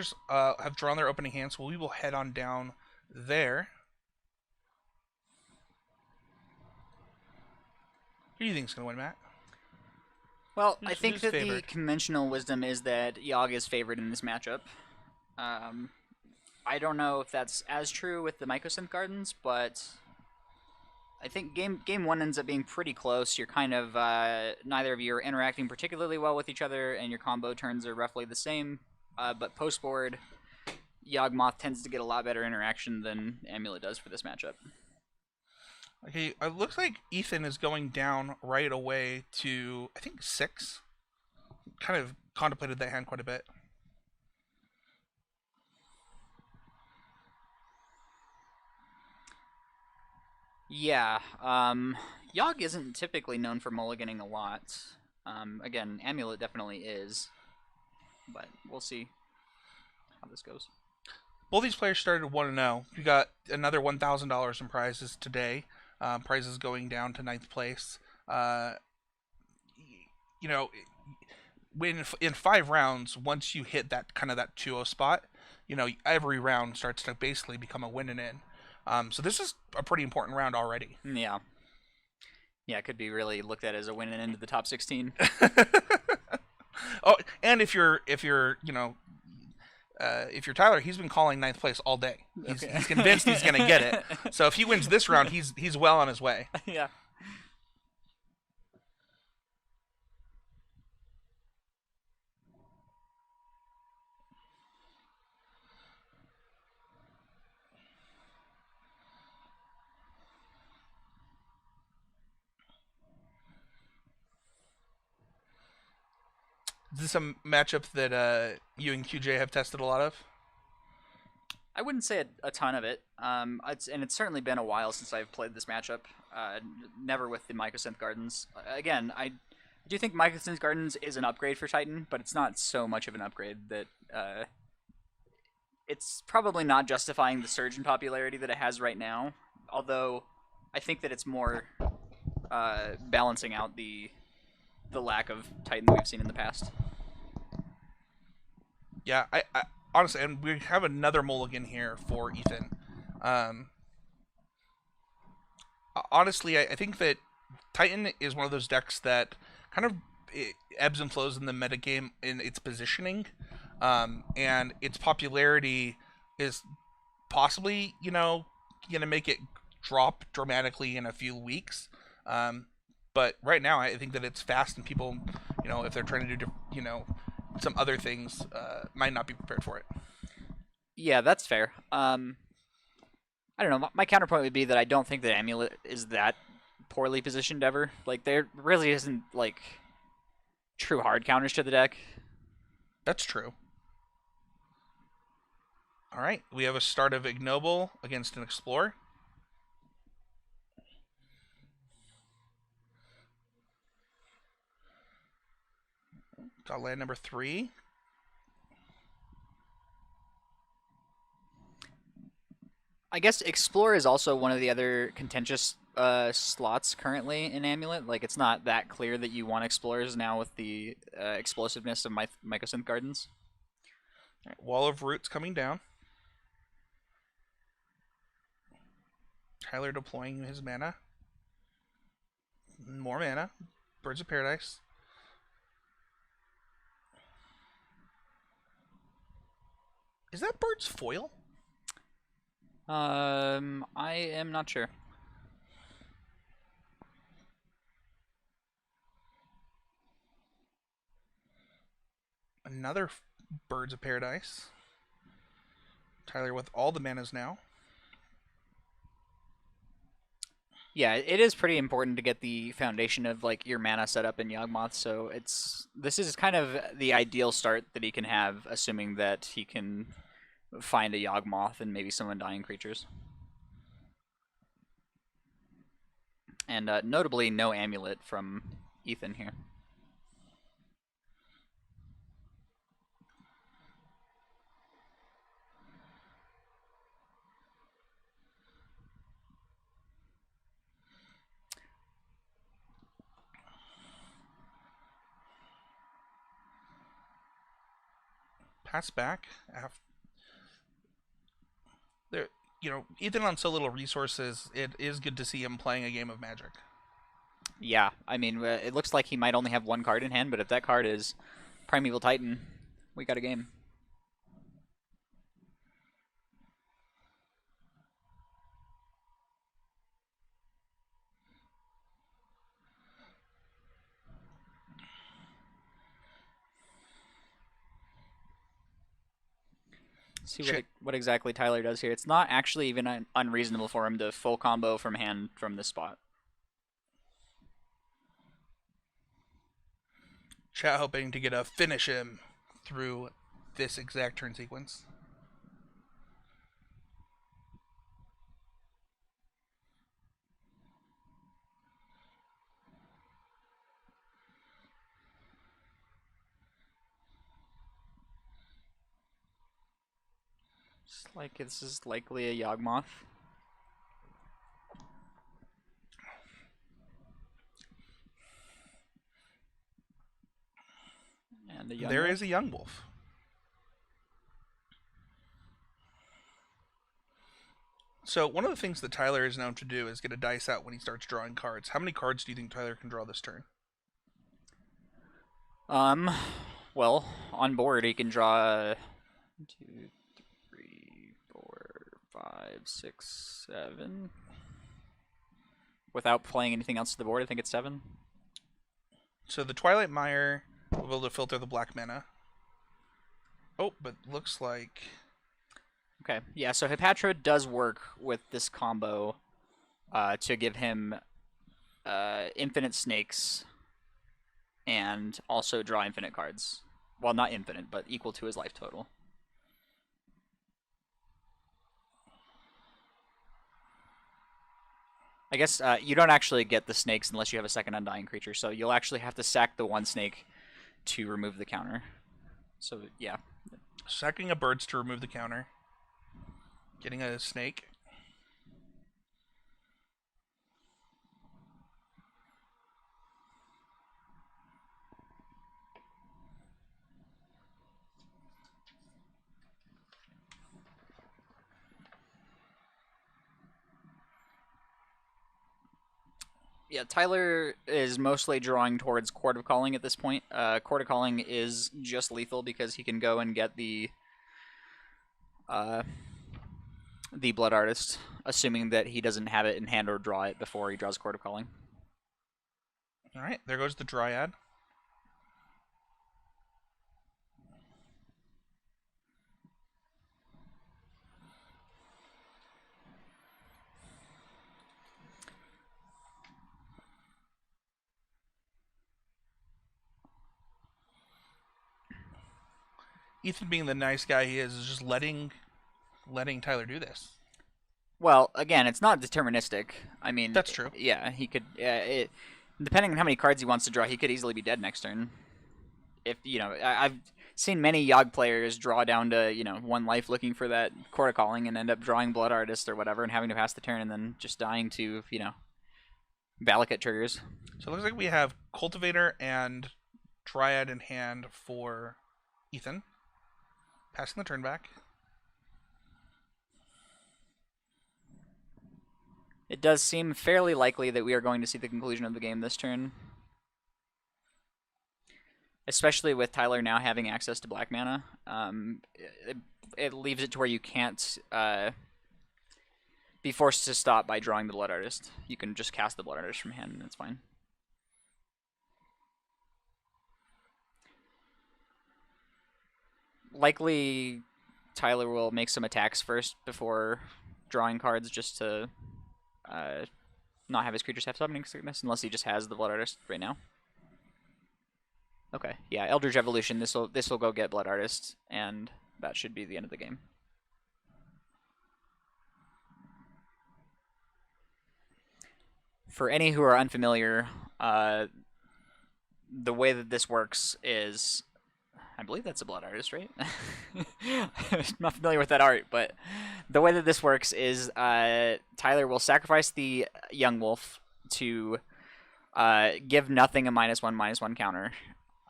players have drawn their opening hand, so we will head on down there. Who do you think is going to win, Matt? Well, I think Who's that the favored? conventional wisdom is that Yawg is favored in this matchup. I don't know if that's as true with the Mycosynth Gardens, but I think game one ends up being pretty close. You're kind of neither of you are interacting particularly well with each other, and your combo turns are roughly the same. But post board, Yawgmoth tends to get a lot better interaction than Amulet does for this matchup. Okay, it looks like Ethan is going down right away to, I think, 6. Kind of contemplated that hand quite a bit. Yeah, Yawg isn't typically known for mulliganing a lot. Again, Amulet definitely is, but we'll see how this goes. Both these players started 1-0. We got another $1,000 in prizes today. Prizes going down to ninth place. You know, when in 5 rounds, once you hit that kind of that 2-0 spot, every round starts to basically become a win and in. So this is a pretty important round already. Yeah. Yeah, it could be really looked at as a win and into the top 16. Oh, and if you're Tyler, he's been calling ninth place all day. He's convinced he's going to get it. So if he wins this round, he's well on his way. Yeah. Is this a matchup that you and QJ have tested a lot of? I wouldn't say a ton of it. It's certainly been a while since I've played this matchup. Never with the Mycosynth Gardens. Again, I do think Mycosynth Gardens is an upgrade for Titan, but it's not so much of an upgrade that it's probably not justifying the surge in popularity that it has right now. Although I think that it's more balancing out the lack of Titan that we've seen in the past. Yeah, I honestly, and we have another mulligan here for Ethan. Honestly, I think that Titan is one of those decks that kind of ebbs and flows in the metagame in its positioning, and its popularity is possibly, going to make it drop dramatically in a few weeks. But right now, I think that it's fast, and people, if they're trying to do, some other things, might not be prepared for it. Yeah, that's fair. I don't know. My counterpoint would be that I don't think that Amulet is that poorly positioned ever. Like, there really isn't, like, true hard counters to the deck. That's true. All right, we have a start of Ignoble against an Explorer. Got land number 3. I guess Explorer is also one of the other contentious slots currently in Amulet. Like, it's not that clear that you want Explorers now with the explosiveness of Mycosynth Gardens. Right, Wall of Roots coming down. Tyler deploying his mana. More mana. Birds of Paradise. Is that bird's foil? I am not sure. Another Birds of Paradise. Tyler with all the manas now. Yeah, it is pretty important to get the foundation of like your mana set up in Yawgmoth. So this is kind of the ideal start that he can have, assuming that he can find a Yawgmoth and maybe some Undying creatures. And notably, no Amulet from Ethan here. pass back. There, Ethan on so little resources, it is good to see him playing a game of Magic. Yeah, I mean, it looks like he might only have one card in hand, but if that card is Primeval Titan, we got a game. See what exactly Tyler does here. It's not actually even unreasonable for him to full combo from hand from this spot. Chat hoping to get a finish him through this exact turn sequence. It's like this is likely a Yawgmoth. And a There is a young wolf. So one of the things that Tyler is known to do is get a dice out when he starts drawing cards. How many cards do you think Tyler can draw this turn? Well, on board he can draw 1, 2, 3, 4, 5, 6, 7. Without playing anything else to the board, I think it's 7. So the Twilight Mire will be able to filter the black mana. Oh, but looks like... Okay, yeah, so Hepatro does work with this combo to give him infinite snakes and also draw infinite cards. Well, not infinite, but equal to his life total. I guess you don't actually get the snakes unless you have a second Undying creature, so you'll actually have to sack the one snake to remove the counter. So, yeah. Sacking a birds to remove the counter. Getting a snake. Yeah, Tyler is mostly drawing towards Court of Calling at this point. Court of Calling is just lethal because he can go and get the Blood Artist, assuming that he doesn't have it in hand or draw it before he draws Court of Calling. Alright, there goes the Dryad. Ethan, being the nice guy he is just letting Tyler do this. Well, again, it's not deterministic. I mean, that's true. Yeah, he could. Depending on how many cards he wants to draw, he could easily be dead next turn. If I've seen many Yawg players draw down to 1 life looking for that Court of Calling and end up drawing Blood Artist or whatever and having to pass the turn and then just dying to Valakut triggers. So it looks like we have Cultivator and Dryad in hand for Ethan. Passing the turn back. It does seem fairly likely that we are going to see the conclusion of the game this turn. Especially with Tyler now having access to black mana. It leaves it to where you can't be forced to stop by drawing the Blood Artist. You can just cast the Blood Artist from hand and it's fine. Likely Tyler will make some attacks first before drawing cards just to not have his creatures have summoning sickness unless he just has the Blood Artist right now. Okay, yeah, Eldritch Evolution, this will go get Blood Artist, and that should be the end of the game. For any who are unfamiliar, the way that this works is... I believe that's a Blood Artist, right? I'm not familiar with that art, but the way that this works is Tyler will sacrifice the Young Wolf to give nothing a -1/-1 counter.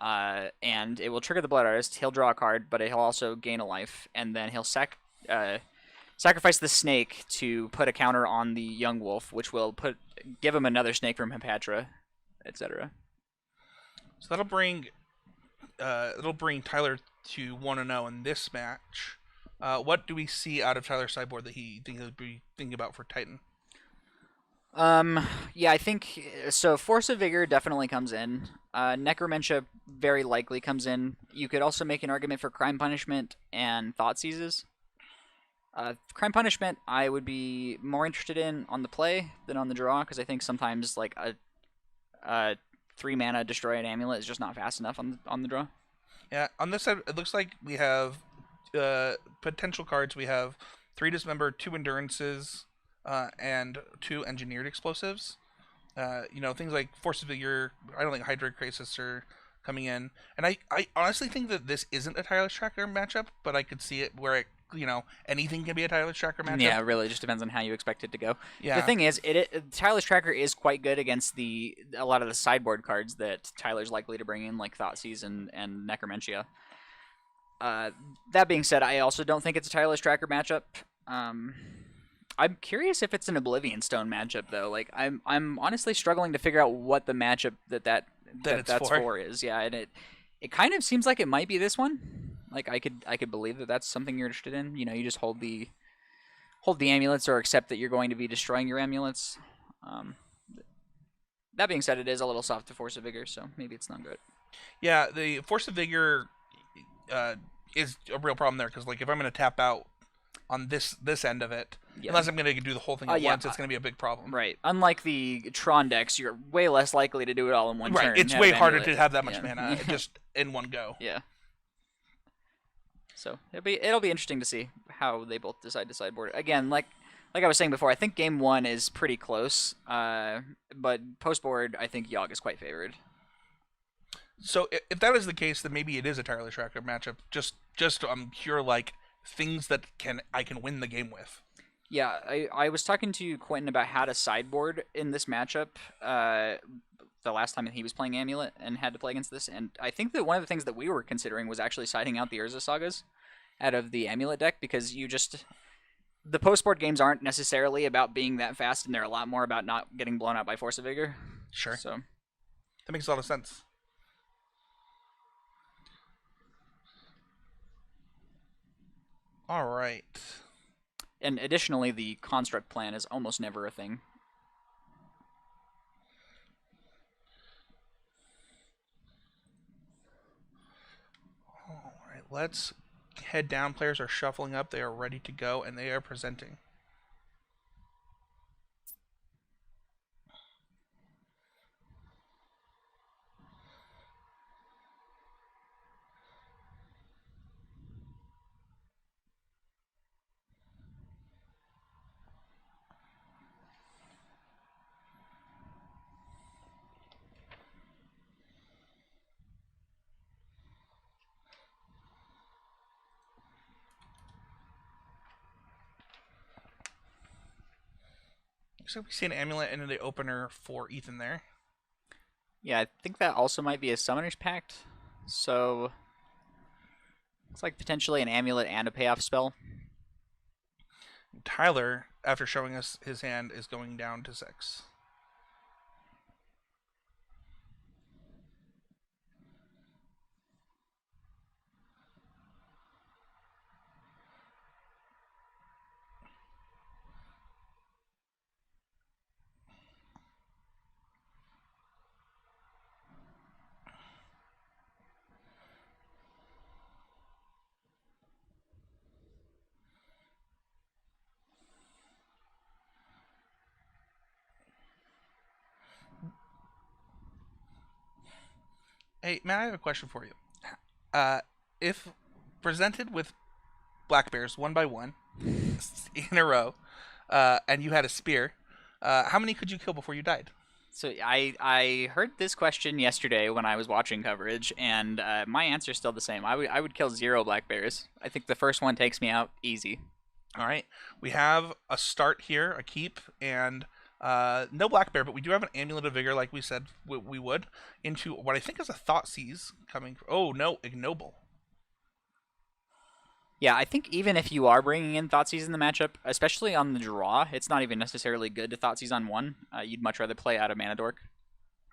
and it will trigger the Blood Artist. He'll draw a card, but he'll also gain a life, and then he'll sacrifice the snake to put a counter on the young wolf, which will give him another snake from Hepatra, etc. So it'll bring Tyler to 1-0 in this match. What do we see out of Tyler's sideboard that he thinks he'll be thinking about for Titan? Yeah, I think so. Force of Vigor definitely comes in. Necromentia very likely comes in. You could also make an argument for Crime Punishment and Thought Seizes. Crime Punishment, I would be more interested in on the play than on the draw, because I think sometimes like a 3-mana destroy an amulet is just not fast enough on the draw. Yeah, on this side, it looks like we have potential cards. We have 3 Dismember, 2 Endurances, and 2 Engineered Explosives. Things like Force of Vigor. I don't think Hydra Crisis are coming in. And I honestly think that this isn't a Tireless Tracker matchup, but I could see it where anything can be a Tireless Tracker matchup. Yeah, it really just depends on how you expect it to go. Yeah. The thing is, Tyler's Tracker is quite good against a lot of the sideboard cards that Tyler's likely to bring in, like Thoughtseize and Necromentia. That being said, I also don't think it's a Tireless Tracker matchup. I'm curious if it's an Oblivion Stone matchup, though. Like, I'm honestly struggling to figure out what the matchup that's for is. Yeah, and it kind of seems like it might be this one. Like, I could believe that that's something you're interested in. You just hold the amulets or accept that you're going to be destroying your amulets. That being said, it is a little soft to Force of Vigor, so maybe it's not good. Yeah, the Force of Vigor is a real problem there, because like if I'm going to tap out on this end of it, unless I'm going to do the whole thing at once, it's going to be a big problem. Right. Unlike the Tron decks, you're way less likely to do it all in one turn. Right. It's way harder to have that much mana just in one go. Yeah. So it'll be interesting to see how they both decide to sideboard. Again, like I was saying before, I think game 1 is pretty close. But post board, I think Yawg is quite favored. So if that is the case, then maybe it is a Tireless Tracker matchup. Just pure like things that I can win the game with. Yeah, I was talking to Quentin about how to sideboard in this matchup. The last time that he was playing Amulet and had to play against this, and I think that one of the things that we were considering was actually siding out the Urza Sagas out of the Amulet deck, because the post-board games aren't necessarily about being that fast, and they're a lot more about not getting blown out by Force of Vigor. Sure. So that makes a lot of sense. All right. And additionally, the Construct plan is almost never a thing. Let's head down. Players are shuffling up. They are ready to go, and they are presenting. So we see an Amulet into the opener for Ethan there. Yeah, I think that also might be a Summoner's Pact. So it's like potentially an Amulet and a payoff spell. Tyler, after showing us his hand, is going down to 6. Hey, Matt, I have a question for you. If presented with black bears one by one in a row, and you had a spear, how many could you kill before you died? So I heard this question yesterday when I was watching coverage, and my answer is still the same. I would kill 0 black bears. I think the first one takes me out easy. All right. We have a start here, a keep, and No Black Bear, but we do have an Amulet of Vigor, like we said we would, into what I think is a Thoughtseize coming. Oh no, Ignoble. Yeah, I think even if you are bringing in Thoughtseize in the matchup, especially on the draw, it's not even necessarily good to Thoughtseize on one. You'd much rather play out of Mana Dork.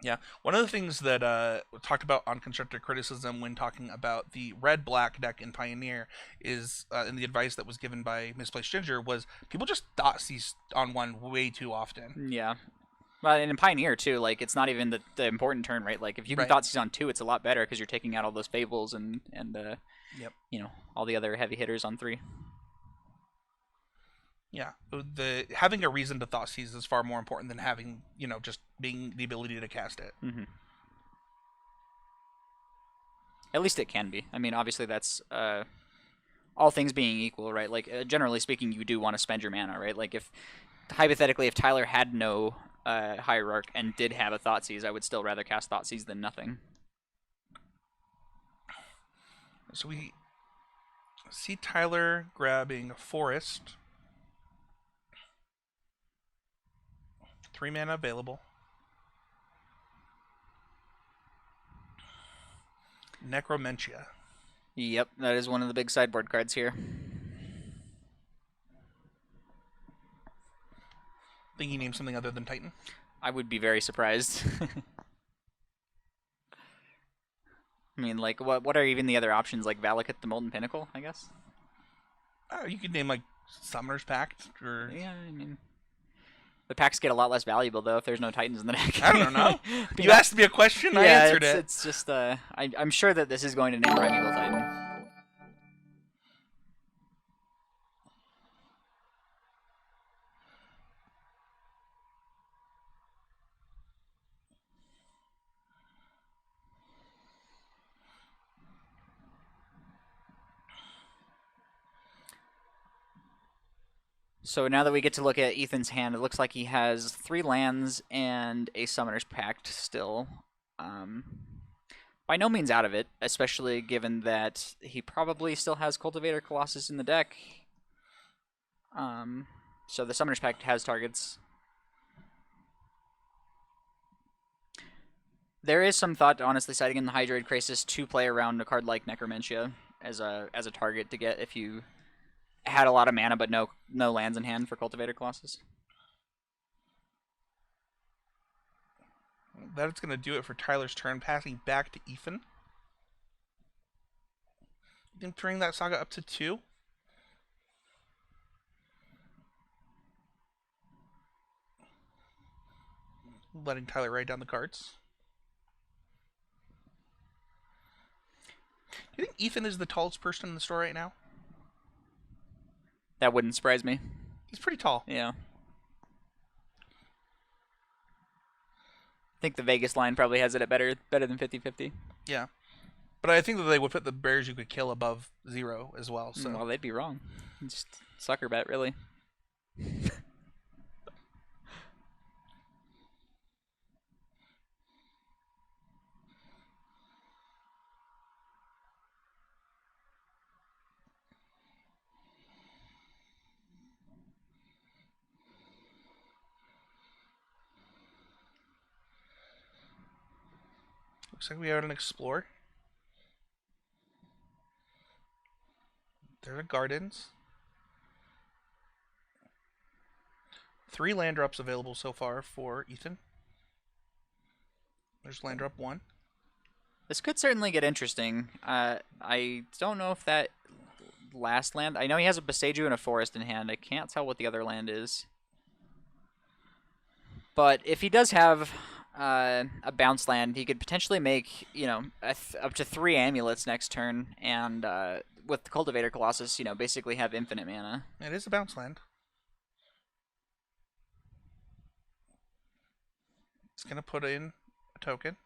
Yeah, one of the things that we talked about on constructive criticism when talking about the red-black deck in Pioneer is, and the advice that was given by Misplaced Ginger was people just Thoughtseize on one way too often. Yeah. Well, and in Pioneer, too, like, it's not even the important turn, right? Like, if you can Thoughtseize on 2, it's a lot better because you're taking out all those Fables and yep. you know, all the other heavy hitters on 3. Yeah, having a reason to Thoughtseize is far more important than having, just being the ability to cast it. Mm-hmm. At least it can be. I mean, obviously that's all things being equal, right? Like, generally speaking, you do want to spend your mana, right? Like, hypothetically, if Tyler had no Hierarch and did have a Thoughtseize, I would still rather cast Thoughtseize than nothing. So we see Tyler grabbing Forest. 3 mana available. Necromentia. Yep, that is one of the big sideboard cards here. Think you name something other than Titan? I would be very surprised. I mean, like, what are even the other options? Like Valakut the Molten Pinnacle, I guess? You could name, like, Summoner's Pact, or... Yeah, I mean... The packs get a lot less valuable, though, if there's no Titans in the deck. I don't know. You asked me a question, I answered it. It's just, I'm sure that this is going to name Primeval Titan. So now that we get to look at Ethan's hand, it looks like he has 3 lands and a Summoner's Pact still. By no means out of it, especially given that he probably still has Cultivator Colossus in the deck. So the Summoner's Pact has targets. There is some thought, honestly, citing in the Hydroid Crisis to play around a card like Necromentia as a target to get if you had a lot of mana but no lands in hand for Cultivator Colossus. That's going to do it for Tyler's turn, passing back to Ethan. Then turning that saga up to 2. Letting Tyler write down the cards. Do you think Ethan is the tallest person in the store right now? That wouldn't surprise me. He's pretty tall. Yeah. I think the Vegas line probably has it at better than 50-50. Yeah. But I think that they would put the bears you could kill above 0 as well. So. Well, they'd be wrong. Just sucker bet, really. Looks like we have an Explore. There are gardens. 3 land drops available so far for Ethan. There's land drop 1. This could certainly get interesting. I don't know if that last land... I know he has a Boseiju and a Forest in hand. I can't tell what the other land is. But if he does have a bounce land, he could potentially make, up to 3 amulets next turn, and with the Cultivator Colossus, basically have infinite mana. It is a bounce land. It's going to put in a token.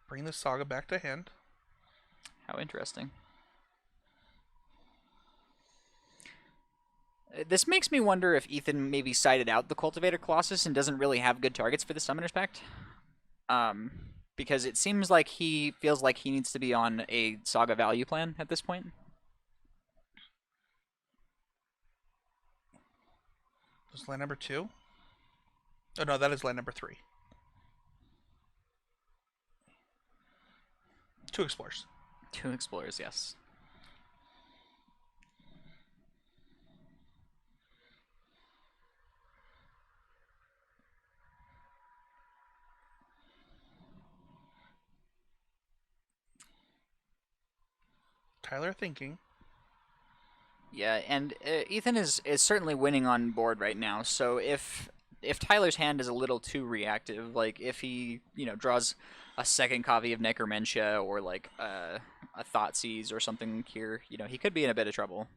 Bring the saga back to hand. How interesting. This makes me wonder if Ethan maybe sided out the Cultivator Colossus and doesn't really have good targets for the Summoner's Pact. Because it seems like he feels like he needs to be on a Saga value plan at this point. This is land number 2. Oh no, that is land number 3. 2 explorers. 2 explorers, yes. Tyler thinking. Yeah, and Ethan is certainly winning on board right now. So if Tyler's hand is a little too reactive, like if he draws a second copy of Necromentia or like a Thoughtseize or something here, he could be in a bit of trouble.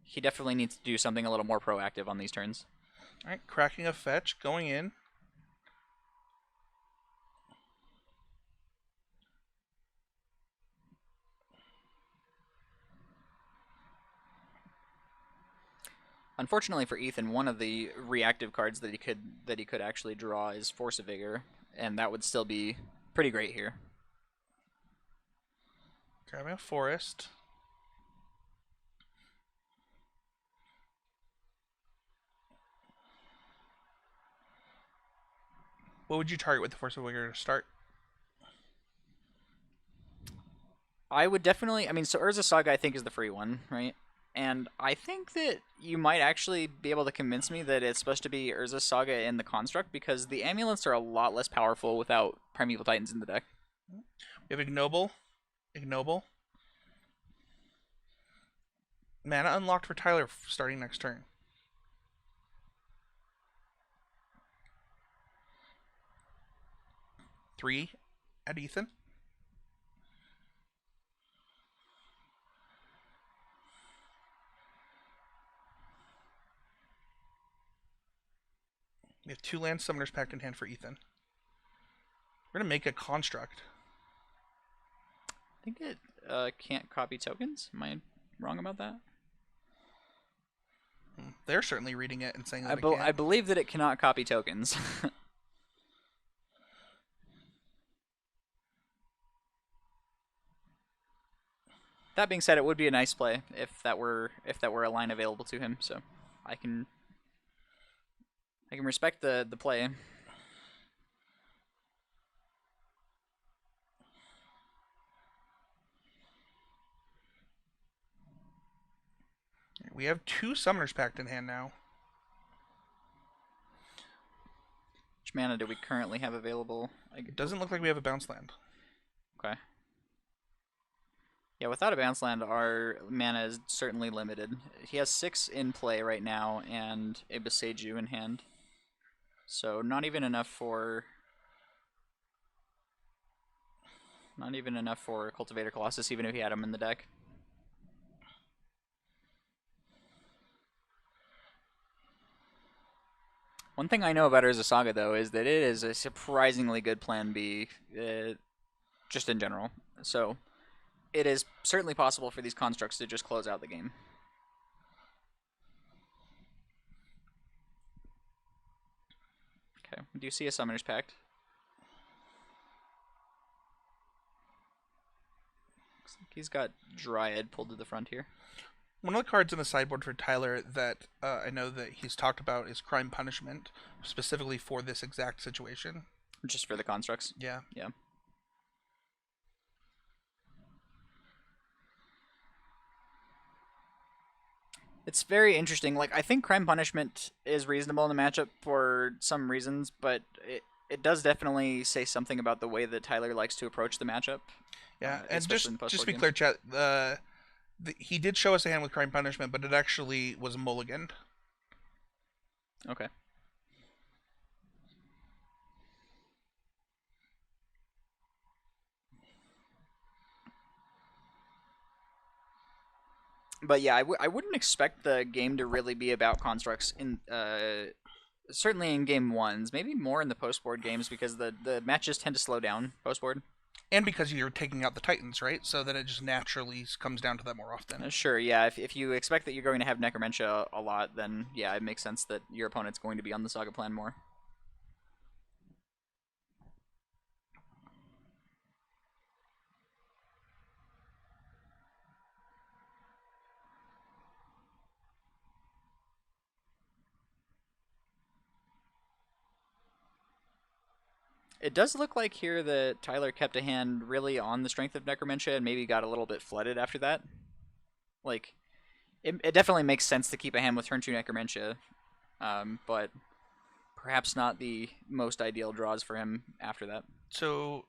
He definitely needs to do something a little more proactive on these turns. All right, cracking a fetch, going in. Unfortunately for Ethan, one of the reactive cards that he could actually draw is Force of Vigor, and that would still be pretty great here. Grabbing a forest. What would you target with the Force of Vigor to start? I would definitely. I mean, so Urza Saga I think is the free one, right? And I think that you might actually be able to convince me that it's supposed to be Urza Saga in the construct because the amulets are a lot less powerful without Primeval Titans in the deck. We have Ignoble. Ignoble. Mana unlocked for Tyler starting next turn. Three at Ethan. We have 2 land Summoner's Pact in hand for Ethan. We're going to make a construct. I think it can't copy tokens. Am I wrong about that? They're certainly reading it and saying that I believe that it cannot copy tokens. That being said, it would be a nice play if that were a line available to him. So I can respect the play. We have 2 Summoner's Pact in hand now. Which mana do we currently have available? It doesn't look like we have a bounce land. Okay. Yeah, without a bounce land, our mana is certainly limited. He has 6 in play right now and a Boseiju in hand. So not even enough for Cultivator Colossus, even if he had him in the deck. One thing I know about Urza Saga, though, is that it is a surprisingly good plan B, just in general. So it is certainly possible for these constructs to just close out the game. Okay, do you see a Summoner's Pact? Looks like he's got Dryad pulled to the front here. One of the cards in the sideboard for Tyler that I know that he's talked about is Crime Punishment, specifically for this exact situation. Just for the constructs? Yeah. Yeah. It's very interesting. Like, I think Crime Punishment is reasonable in the matchup for some reasons, but it does definitely say something about the way that Tyler likes to approach the matchup. Yeah, and just to be games. clear, chat, he did show us a hand with Crime Punishment, but it actually was mulliganed. Okay. But yeah, I wouldn't expect the game to really be about constructs in certainly in game ones, maybe more in the post board games because the matches tend to slow down post board. And because you're taking out the Titans, right? So then it just naturally comes down to that more often. Sure, yeah. If you expect that you're going to have Necromentia a lot, then yeah, it makes sense that your opponent's going to be on the Saga plan more. It does look like here that Tyler kept a hand really on the strength of Necromentia and maybe got a little bit flooded after that. Like, it definitely makes sense to keep a hand with turn 2 Necromentia, but perhaps not the most ideal draws for him after that. So,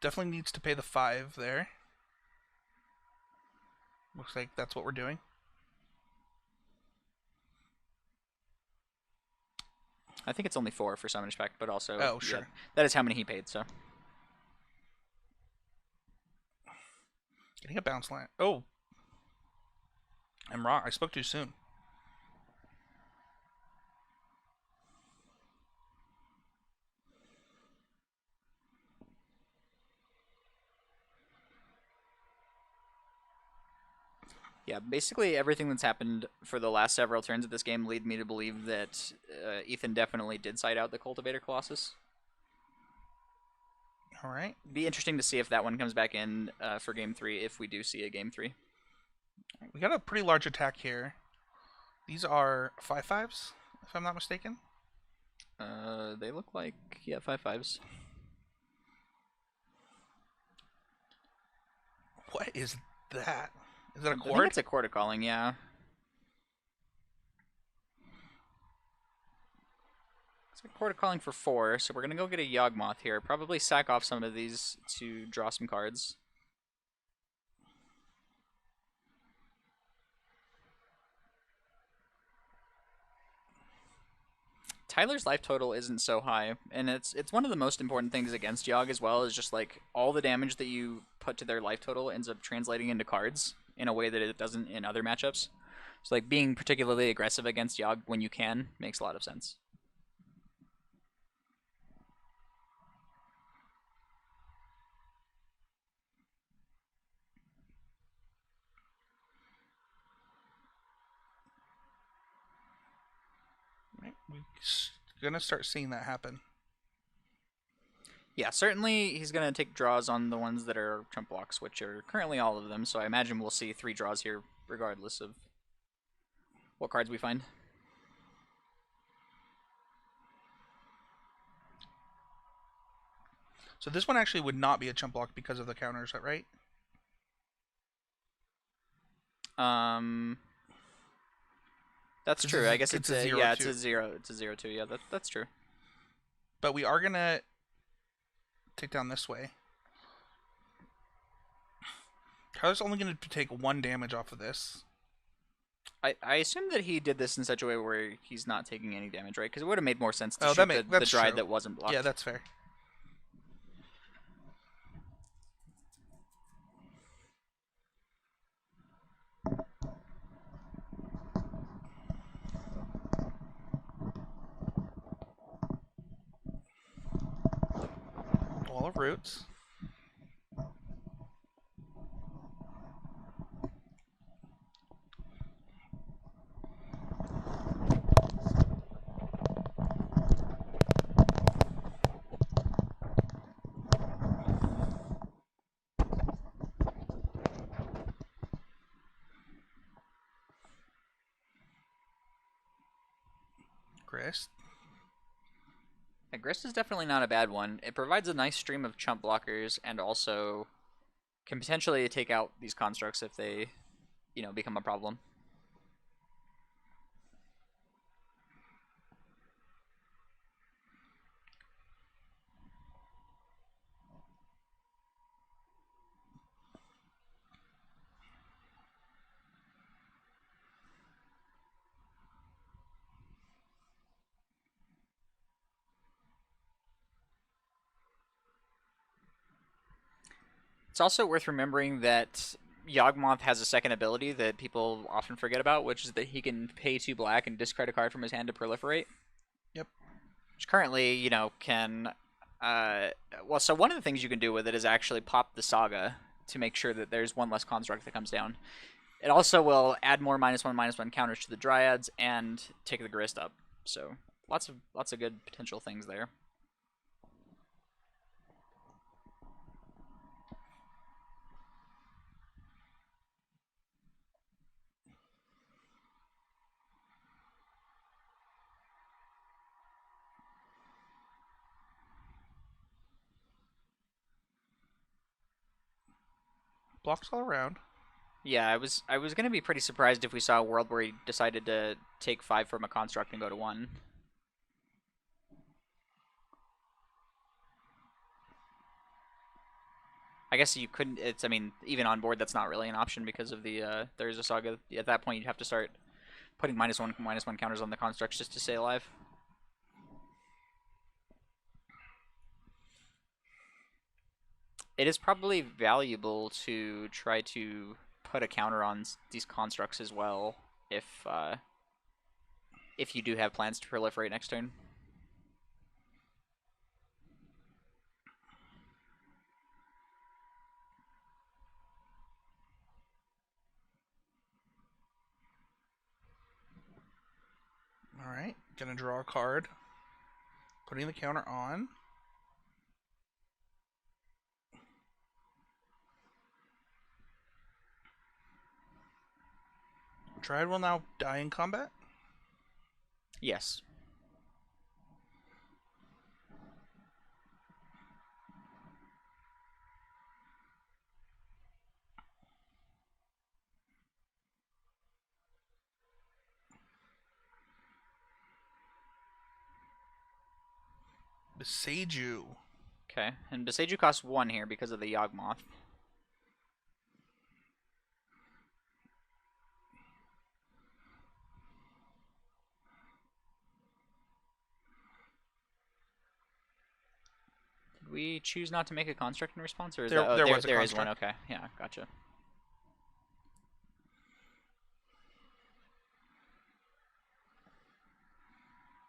definitely needs to pay the 5 there. Looks like that's what we're doing. I think it's only 4 for Summon Pact, but also sure. that is how many he paid. So Getting a bounce land. Oh, I'm wrong. I spoke too soon. yeah, basically everything that's happened for the last several turns of this game lead me to believe that Ethan definitely did side out the Cultivator Colossus. All right. Be interesting to see if that one comes back in for Game 3, if we do see a Game 3. We got a pretty large attack here. These are 5/5s, if I'm not mistaken. They look like, 5/5s. What is that? Is that a I chord? think it's a Chord of Calling, yeah. It's a Chord of Calling for 4, so we're going to go get a Yawgmoth here. Probably sack off some of these to draw some cards. Tyler's life total isn't so high, and it's one of the most important things against Yawg as well, is just like all the damage that you put to their life total ends up translating into cards in a way that it doesn't in other matchups. So like being particularly aggressive against Yawg when you can makes a lot of sense. Right. We're gonna start seeing that happen. Yeah, certainly he's going to take draws on the ones that are trump blocks, which are currently all of them, so I imagine we'll see 3 draws here regardless of what cards we find. So this one actually would not be a chump block because of the counter, is that right? That's true. I guess it's a 0, yeah, it's a 0. It's a 0-2. Yeah, that's true. But we are gonna take down this way. Tyler's only gonna take 1 damage off of this. I assume that he did this in such a way where he's not taking any damage, right? Because it would have made more sense to shoot the Dryad that wasn't blocked. Yeah, that's fair. Wall of Roots. Grist. Yeah, Grist is definitely not a bad one. It provides a nice stream of chump blockers and also can potentially take out these constructs if they, become a problem. It's also worth remembering that Yawgmoth has a second ability that people often forget about, which is that he can pay 2 black and discard a card from his hand to proliferate. Yep. Which currently, can... so one of the things you can do with it is actually pop the Saga to make sure that there's 1 less construct that comes down. It also will add more -1/-1 counters to the Dryads and take the Grist up. So lots of good potential things there. Blocks all around. Yeah, I was gonna be pretty surprised if we saw a world where he decided to take 5 from a construct and go to 1. I guess you couldn't. It's. I mean, even on board, that's not really an option because of the. There's a saga. At that point, you'd have to start putting -1/-1 counters on the constructs just to stay alive. It is probably valuable to try to put a counter on these constructs as well if you do have plans to proliferate next turn. All right, gonna draw a card. Putting the counter on. Dryad will now die in combat. Yes. Beseiju. Okay, and Beseiju costs 1 here because of the Yawg Moth. Did we choose not to make a construct in response, or is There, that, oh, there there, was a there is one. construct. Okay, yeah, gotcha.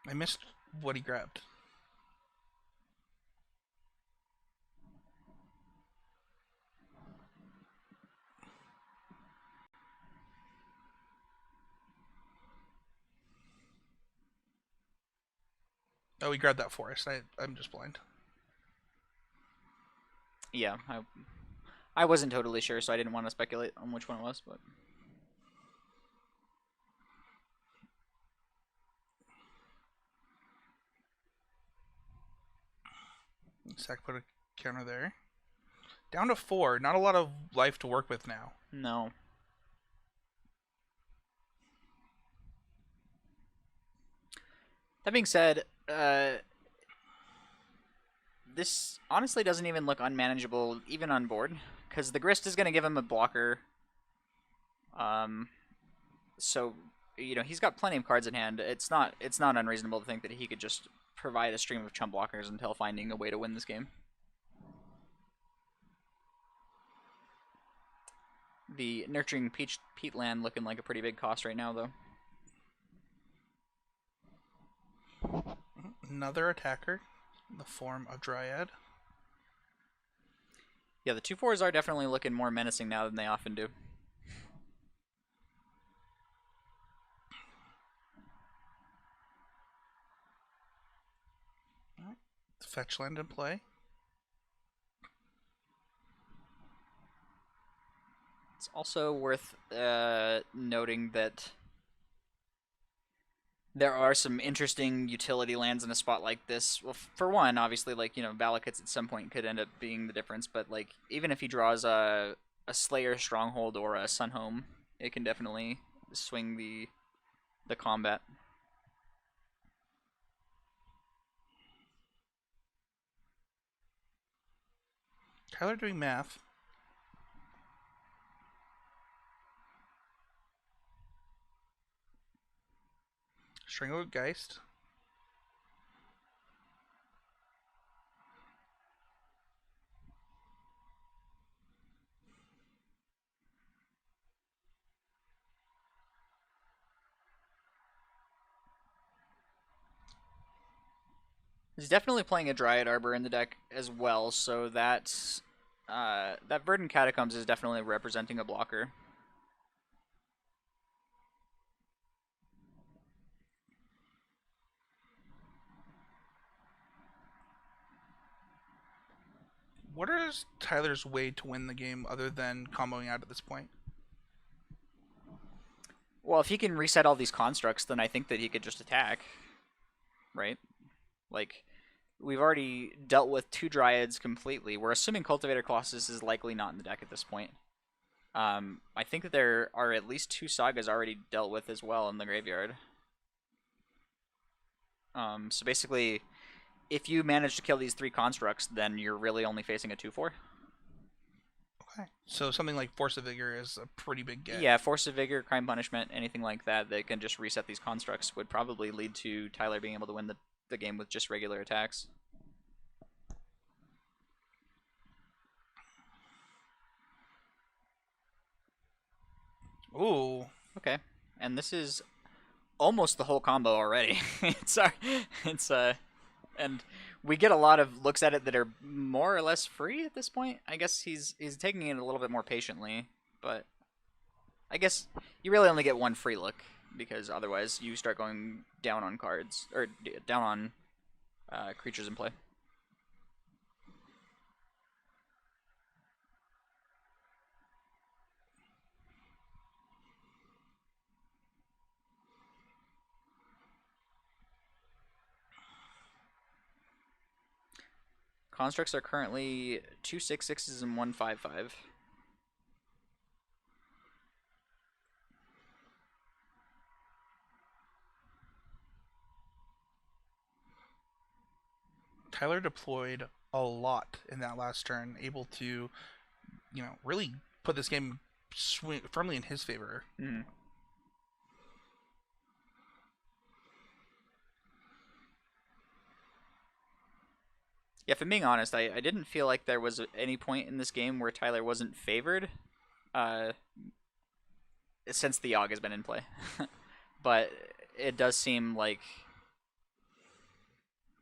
I missed what he grabbed. Oh, he grabbed that forest. I'm just blind. Yeah, I wasn't totally sure, so I didn't want to speculate on which one it was, but Sack put a counter there. Down to 4. Not a lot of life to work with now. no. That being said, this honestly doesn't even look unmanageable even on board, because the Grist is going to give him a blocker. So he's got plenty of cards in hand. It's not unreasonable to think that he could just provide a stream of chump blockers until finding a way to win this game. The Nurturing Peat land looking like a pretty big cost right now, though. Another attacker in the form of Dryad. Yeah, the 2/4s are definitely looking more menacing now than they often do. Fetch land in play. It's also worth noting that there are some interesting utility lands in a spot like this. Well, for one, obviously, like, Valakut's at some point could end up being the difference, but, like, even if he draws a Slayer Stronghold or a Sunhome, it can definitely swing the combat. Tyler doing math. Geist. He's definitely playing a Dryad Arbor in the deck as well, so that Verdant Catacombs is definitely representing a blocker. What is Tyler's way to win the game other than comboing out at this point? Well, if he can reset all these constructs, then I think that he could just attack, right? Like, we've already dealt with 2 Dryads completely. We're assuming Cultivator Colossus is likely not in the deck at this point. I think that there are at least 2 sagas already dealt with as well in the graveyard. So basically, if you manage to kill these 3 constructs, then you're really only facing a 2/4. Okay. So something like Force of Vigor is a pretty big get. Yeah, Force of Vigor, Crime Punishment, anything like that that can just reset these constructs would probably lead to Tyler being able to win the game with just regular attacks. Ooh. Okay, and this is almost the whole combo already. it's and we get a lot of looks at it that are more or less free at this point. I guess he's taking it a little bit more patiently, but I guess you really only get one free look because otherwise you start going down on cards or down on creatures in play. Constructs are currently 2/6/6s and 1/5/5. Tyler deployed a lot in that last turn, able to, really put this game firmly in his favor. Mm-hmm. Yeah, if I'm being honest, I didn't feel like there was any point in this game where Tyler wasn't favored, uh, since the Yawg has been in play. But it does seem like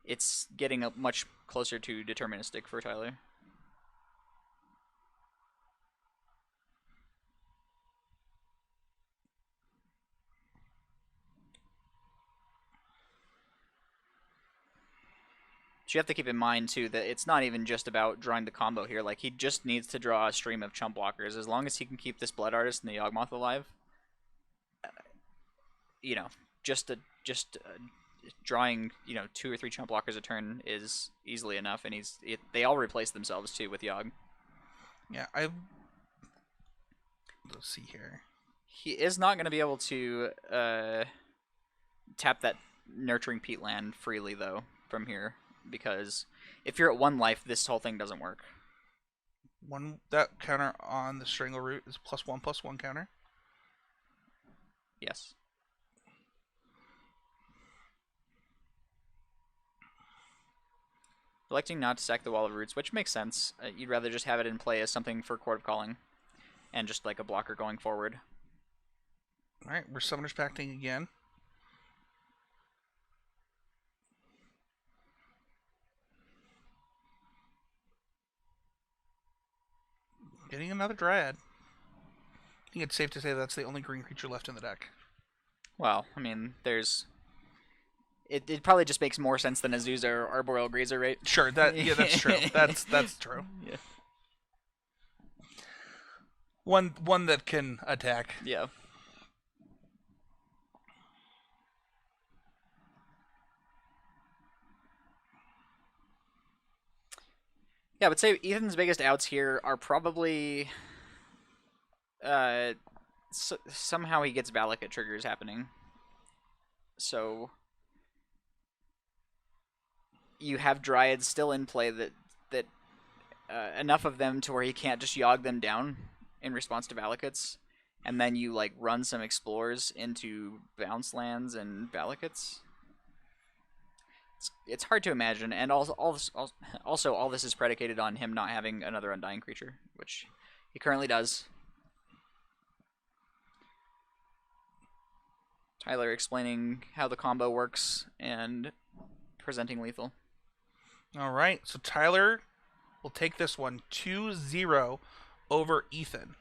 it's getting much closer to deterministic for Tyler. But you have to keep in mind too that it's not even just about drawing the combo here. Like he just needs to draw a stream of chump blockers. As long as he can keep this Blood Artist and the Yawgmoth alive, you know, just drawing 2 or 3 chump blockers a turn is easily enough. And they all replace themselves too with Yawg. Yeah, let's see here. He is not going to be able to tap that Nurturing Peatland freely though from here, because if you're at 1 life, this whole thing doesn't work. That counter on the Strangle Root is +1/+1 counter. Yes. Electing not to sack the Wall of Roots, which makes sense. You'd rather just have it in play as something for Court of Calling, and just like a blocker going forward. All right, we're Summoner's Pacting again. Getting another Dryad. I think it's safe to say that's the only green creature left in the deck. Well, I mean, there's... It probably just makes more sense than Azusa or Arboreal Grazer, right? Sure, that's true. That's true. Yeah. One that can attack. Yeah. Yeah, I would say Ethan's biggest outs here are probably somehow he gets Valakut triggers happening. So you have Dryads still in play that enough of them to where he can't just Yawg them down in response to Valakuts, and then you like run some Explorers into bounce lands and Valakuts. It's hard to imagine, and also all this is predicated on him not having another Undying creature, which he currently does. Tyler explaining how the combo works and presenting lethal. All right, so Tyler will take this one 2-0 over Ethan.